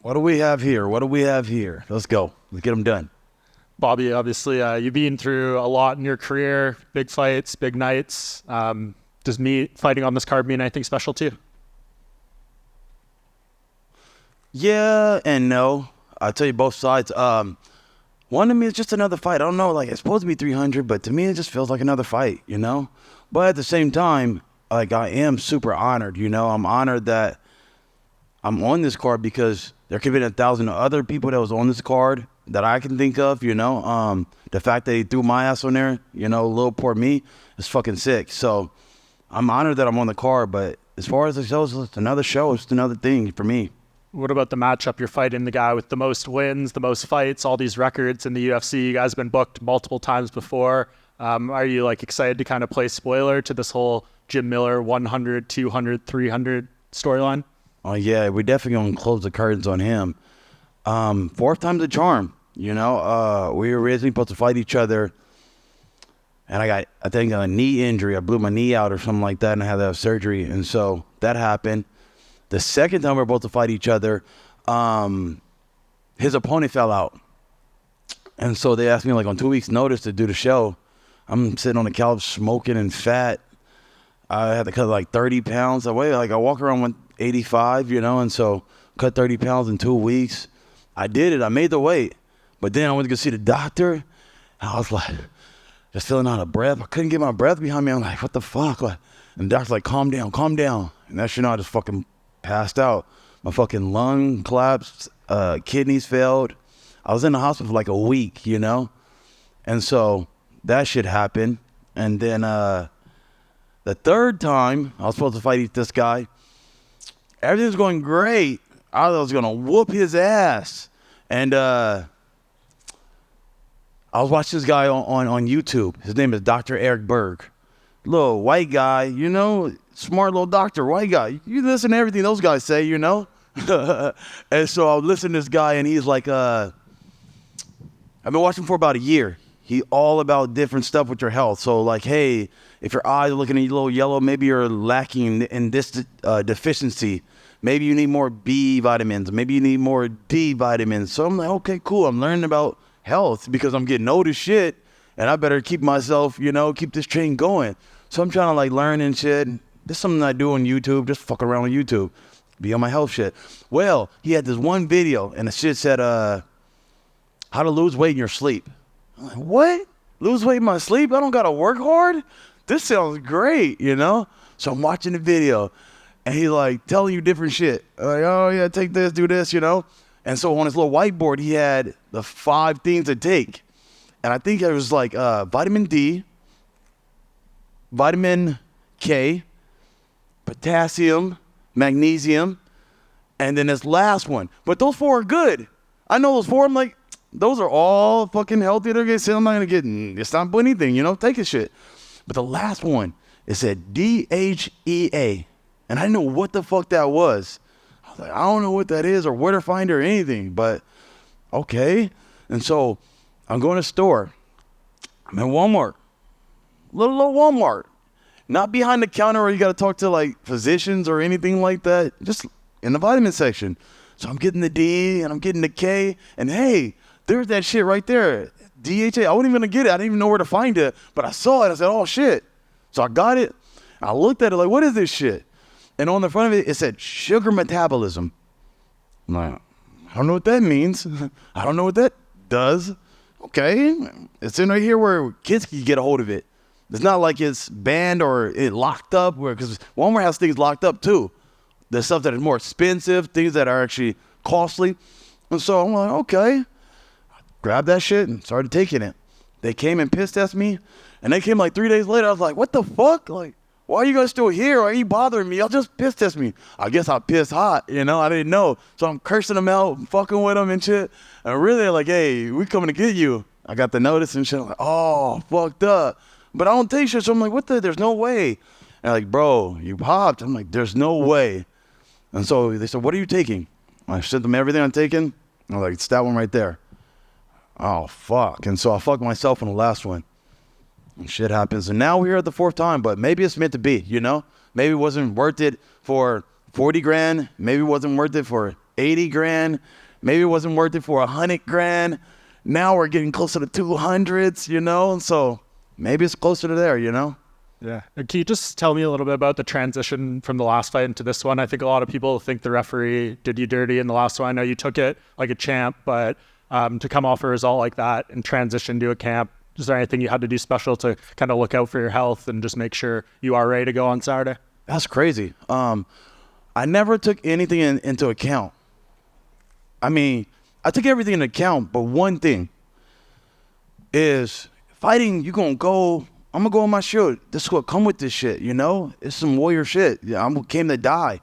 What do we have here? What do we have here? Let's go. Let's get them done. Bobby, obviously, you've been through a lot in your career, big fights, big nights. Does me fighting on this card mean anything special to you? Yeah and no. I'll tell you both sides. One to me is just another fight. I don't know, like, it's supposed to be 300, but to me it just feels like another fight, you know? But at the same time, like, I am super honored, you know? I'm honored that I'm on this card because there could have been 1,000 other people that was on this card that I can think of, you know? The fact that he threw my ass on there, you know, little poor me, is fucking sick. So I'm honored that I'm on the card, but as far as the shows, it's another show. It's another thing for me. What about the matchup? You're fighting the guy with the most wins, the most fights, all these records in the UFC. You guys have been booked multiple times before. Are you like excited to kind of play spoiler to this whole Jim Miller 100, 200, 300 storyline? Oh, yeah, we definitely going to close the curtains on him. Fourth time's a charm, you know. We were originally supposed to fight each other, and I think, a knee injury. I blew my knee out or something like that, and I had to have surgery, and so that happened. The second time we were supposed to fight each other, his opponent fell out. And so they asked me, like, on 2 weeks' notice to do the show. I'm sitting on the couch smoking and fat. I had to cut like 30 pounds. I walk around 185, you know, and so cut 30 pounds in 2 weeks. I did it. I made the weight. But then I went to go see the doctor, and I was like, just feeling out of breath. I couldn't get my breath behind me. I'm like, what the fuck? And the doctor's like, calm down, calm down. And that shit, I just fucking passed out. My fucking lung collapsed, kidneys failed. I was in the hospital for like a week, you know? And so that shit happened. And then the third time I was supposed to fight this guy, everything was going great. I was going to whoop his ass. And I was watching this guy on YouTube. His name is Dr. Eric Berg. Little white guy, you know, smart little doctor, white guy. You listen to everything those guys say, you know? And so I would listen to this guy, and he's like, I've been watching for about a year. He all about different stuff with your health. So like, hey, if your eyes are looking a little yellow, maybe you're lacking in this deficiency. Maybe you need more B vitamins. Maybe you need more D vitamins. So I'm like, okay, cool. I'm learning about health because I'm getting old as shit, and I better keep myself, you know, keep this train going. So I'm trying to like learn and shit. This is something I do on YouTube, just fuck around on YouTube, be on my health shit. Well, he had this one video, and the shit said, how to lose weight in your sleep. I'm like, what? Lose weight in my sleep? I don't gotta work hard? This sounds great, you know? So I'm watching the video, and he's like telling you different shit. Like, oh yeah, take this, do this, you know? And so on his little whiteboard, he had the 5 things to take. And I think it was like vitamin D, vitamin K, potassium, magnesium, and then this last one. But those 4 are good. I know those 4. I'm like, those are all fucking healthy. They're gonna say I'm not gonna get, it's not anything, you know, take a shit. But the last one, it said DHEA. And I didn't know what the fuck that was. I was like, I don't know what that is or where to find it or anything, but okay. And so I'm going to the store. I'm in Walmart. Little Walmart. Not behind the counter where you got to talk to like physicians or anything like that. Just in the vitamin section. So I'm getting the D and I'm getting the K. And hey, there's that shit right there. DHA. I wasn't even going to get it. I didn't even know where to find it. But I saw it. I said, oh shit. So I got it. I looked at it like, what is this shit? And on the front of it, it said sugar metabolism. I'm like, I don't know what that means. I don't know what that does. Okay. It's in right here where kids can get a hold of it. It's not like it's banned or it locked up, because Walmart has things locked up too. There's stuff that is more expensive, things that are actually costly. And so I'm like, okay. I grabbed that shit and started taking it. They came and piss tested me, and they came like 3 days later. I was like, what the fuck? Like, why are you guys still here? Why are you bothering me? Y'all just piss test me. I guess I pissed hot, you know? I didn't know. So I'm cursing them out, fucking with them and shit. And really, they're like, hey, we coming to get you. I got the notice and shit. I'm like, oh, fucked up. But I don't take shit. So I'm like, what the? There's no way. And they're like, bro, you popped. I'm like, there's no way. And so they said, what are you taking? I sent them everything I'm taking. I'm like, it's that one right there. Oh, fuck. And so I fucked myself on the last one. And shit happens. And now we're here at the 4th time, but maybe it's meant to be, you know? Maybe it wasn't worth it for 40 grand. Maybe it wasn't worth it for 80 grand. Maybe it wasn't worth it for 100 grand. Now we're getting closer to 200s, you know? And so maybe it's closer to there, you know? Yeah. And can you just tell me a little bit about the transition from the last fight into this one? I think a lot of people think the referee did you dirty in the last one. I know you took it like a champ, but to come off a result like that and transition to a camp, is there anything you had to do special to kind of look out for your health and just make sure you are ready to go on Saturday? That's crazy. I never took anything into account. I mean, I took everything into account, but one thing is fighting, I'm going to go on my shield. This is what come with this shit, you know? It's some warrior shit. Yeah, came to die.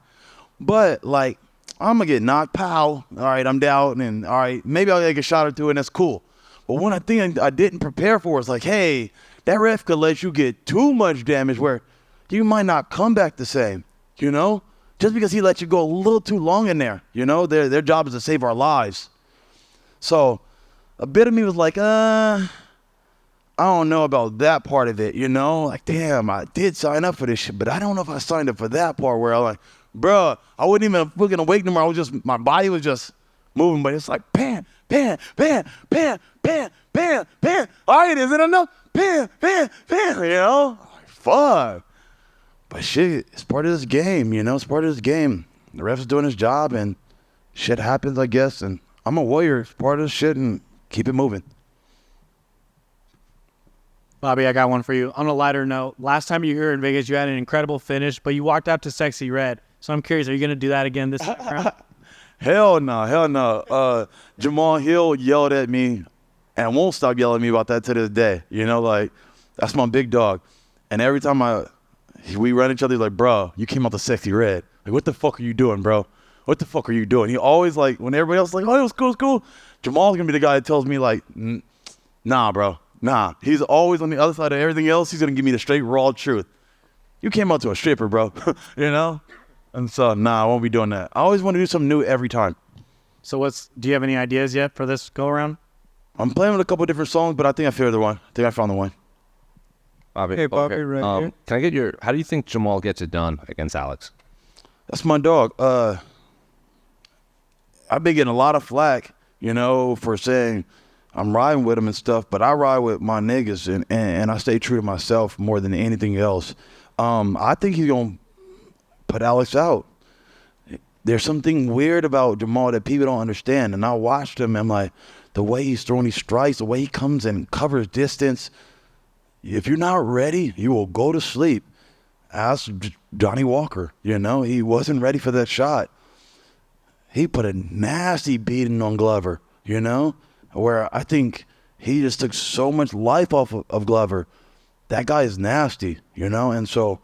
But, like, I'm going to get knocked, pow. All right, I'm down, and all right, maybe I'll take a shot or two, and that's cool. But one thing I didn't prepare for is like, hey, that ref could let you get too much damage where you might not come back the same, you know? Just because he let you go a little too long in there, you know? Their job is to save our lives. So a bit of me was like, I don't know about that part of it, you know? Like, damn, I did sign up for this shit, but I don't know if I signed up for that part where I'm like, bruh, I wasn't even fucking awake no more. My body was just moving, but it's like, bam, bam, bam, bam, bam, bam, bam. All right, is it enough? Bam, bam, bam, you know? Like, fuck. But shit, it's part of this game, you know? It's part of this game. The ref's doing his job, and shit happens, I guess, and I'm a warrior. It's part of this shit, and keep it moving. Bobby, I got one for you. On a lighter note, last time you were here in Vegas, you had an incredible finish, but you walked out to Sexy Red. So I'm curious, are you going to do that again this time? Hell no. Jamal Hill yelled at me and won't stop yelling at me about that to this day. You know, like, that's my big dog. And every time we run each other, he's like, bro, you came out the Sexy Red. Like, what the fuck are you doing, bro? What the fuck are you doing? He always, like, when everybody else is like, oh, it was cool, it's cool. Jamal's going to be the guy that tells me, like, nah, bro. Nah. He's always on the other side of everything else. He's going to give me the straight, raw truth. You came out to a stripper, bro. You know? And so, nah, I won't be doing that. I always want to do something new every time. So do you have any ideas yet for this go-around? I'm playing with a couple different songs, but I think I figured the one. I think I found the one. Bobby, Hey, Bobby, right here. can I get how do you think Jamal gets it done against Alex? That's my dog. I've been getting a lot of flack, you know, for saying I'm riding with him and stuff, but I ride with my niggas, and I stay true to myself more than anything else. I think he's going to put Alex out. There's something weird about Jamal that people don't understand, and I watched him, and I'm like, the way he's throwing these strikes, the way he comes and covers distance, if you're not ready, you will go to sleep. Ask Johnny Walker, you know, he wasn't ready for that shot. He put a nasty beating on Glover, you know, where I think he just took so much life off of Glover. That guy is nasty, you know, and so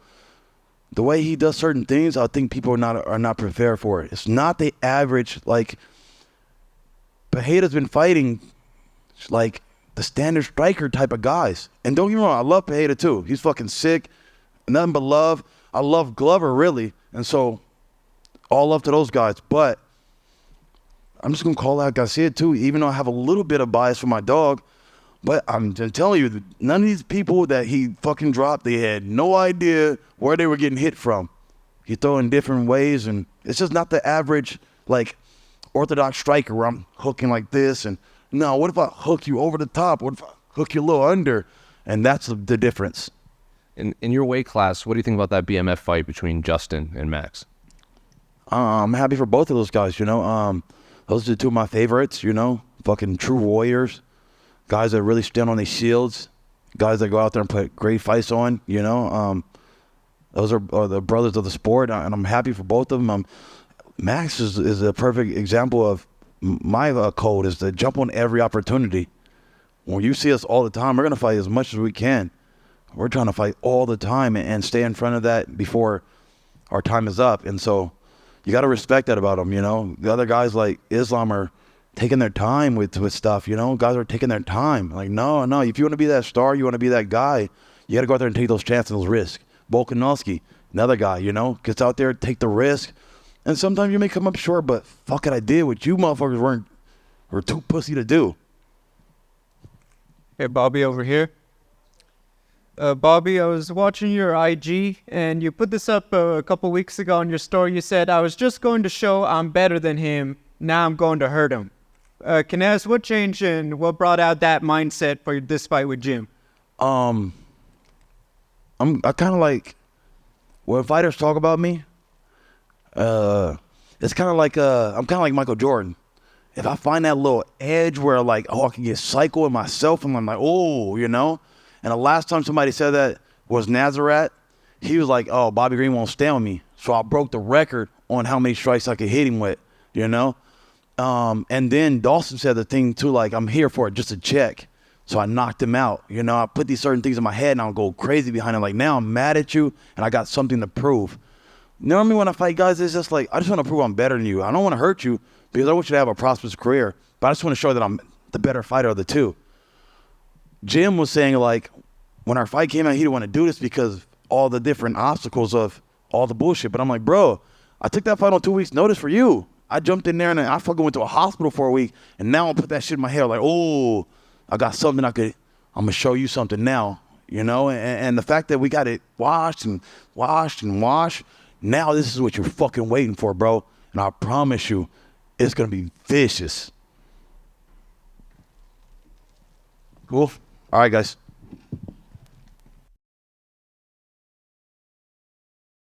the way he does certain things, I think people are not prepared for it. It's not the average, like, Pereira's been fighting, like, the standard striker type of guys. And don't get me wrong, I love Pereira too. He's fucking sick. Nothing but love. I love Glover, really. And so, all love to those guys. But I'm just going to call out Garcia too, even though I have a little bit of bias for my dog. But I'm just telling you, none of these people that he fucking dropped, they had no idea where they were getting hit from. He throw in different ways, and it's just not the average, like, orthodox striker where I'm hooking like this. And no, what if I hook you over the top? What if I hook you a little under? And that's the difference. In your weight class, what do you think about that BMF fight between Justin and Max? I'm happy for both of those guys, you know. Those are two of my favorites, you know. Fucking true warriors. Guys that really stand on their shields. Guys that go out there and put great fights on, you know. Those are the brothers of the sport, and I'm happy for both of them. Max is a perfect example of my code is to jump on every opportunity. When you see us all the time, we're going to fight as much as we can. We're trying to fight all the time and stay in front of that before our time is up. And so you got to respect that about them, you know. The other guys like Islam are taking their time with stuff, you know. Guys are taking their time. Like, no. If you want to be that star, you want to be that guy, you got to go out there and take those chances, those risks. Volkanovski, another guy, you know, gets out there, take the risk. And sometimes you may come up short, but fuck it, I did what you motherfuckers were too pussy to do. Hey, Bobby over here. Bobby, I was watching your IG, and you put this up a couple weeks ago on your story. You said, I was just going to show I'm better than him, now I'm going to hurt him. Can I ask what changed and what brought out that mindset for this fight with Jim? I kind of like when fighters talk about me. It's kind of like I'm kind of like Michael Jordan. If I find that little edge where like, oh, I can get psycho in myself, and I'm like, oh, you know. And the last time somebody said that was Nazareth. He was like, oh, Bobby Green won't stand with me. So I broke the record on how many strikes I could hit him with, you know. And then Dawson said the thing too, like, I'm here for it, just a check. So I knocked him out. You know, I put these certain things in my head and I'll go crazy behind it. Like, now I'm mad at you and I got something to prove. Normally when I fight guys, it's just like, I just want to prove I'm better than you. I don't want to hurt you because I want you to have a prosperous career. But I just want to show that I'm the better fighter of the two. Jim was saying, like, when our fight came out, he didn't want to do this because of all the different obstacles of all the bullshit. But I'm like, bro, I took that fight on 2 weeks' notice for you. I jumped in there and I fucking went to a hospital for a week. And now I put that shit in my head like, oh, I got something I'm going to show you something now, you know? And the fact that we got it washed and washed, now this is what you're fucking waiting for, bro. And I promise you, it's going to be vicious. Cool? All right, guys.